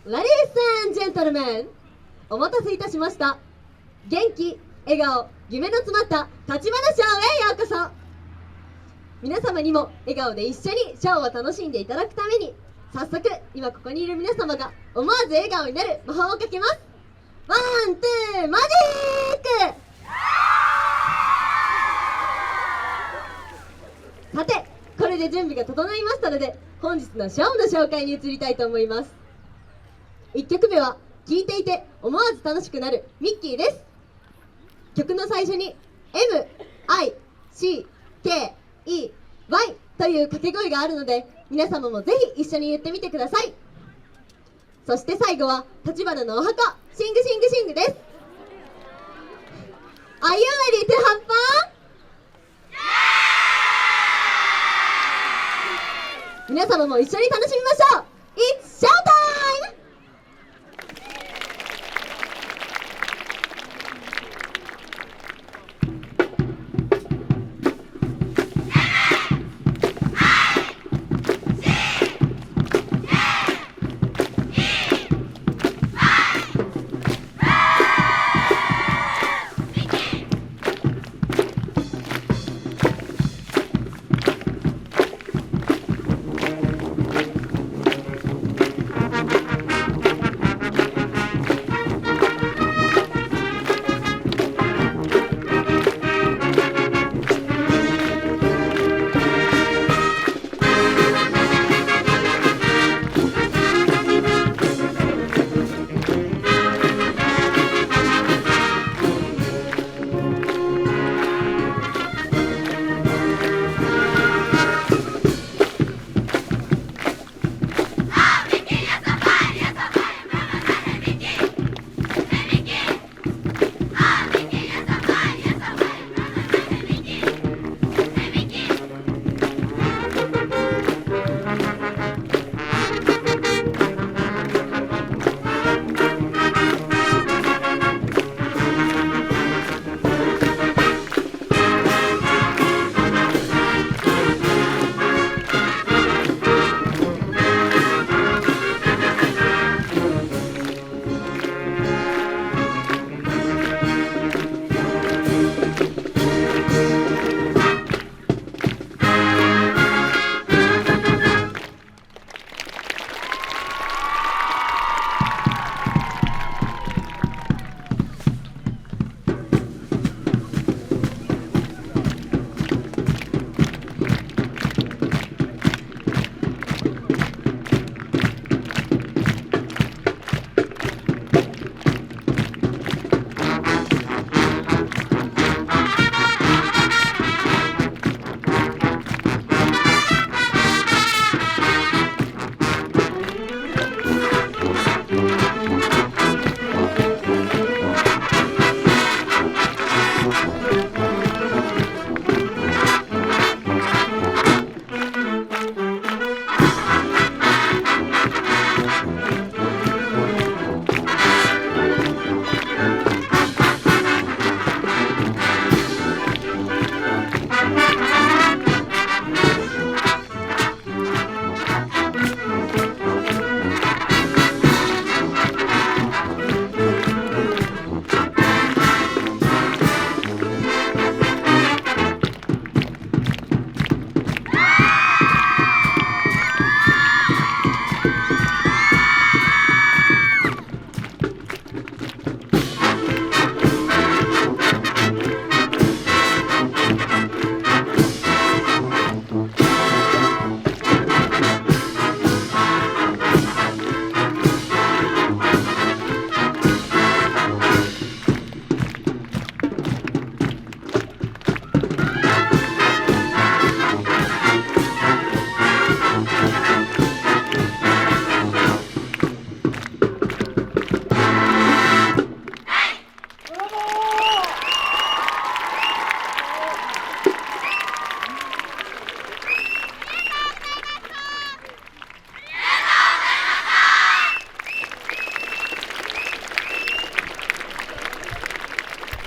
Ladies and gentlemen、 お待たせいたしました。元気、笑顔、夢の詰まった橘ショーへようこそ。皆様にも笑顔で一緒にショーを楽しんでいただくために、早速今ここにいる皆様が思わず笑顔になる魔法をかけます。ワン、ツー、マジック。さて、これで準備が整いましたので、本日のショーの紹介に移りたいと思います。1曲目は聴いていて思わず楽しくなるミッキーです。曲の最初に M-I-C-K-E-Y という掛け声があるので、皆様もぜひ一緒に言ってみてください。そして最後は橘のお墓、シングシングシングです。 Are you ready to have fun? 皆様も一緒に楽しみましょう。 It's showtime!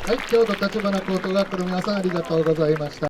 はい、京都橘高等学校の皆さんありがとうございました。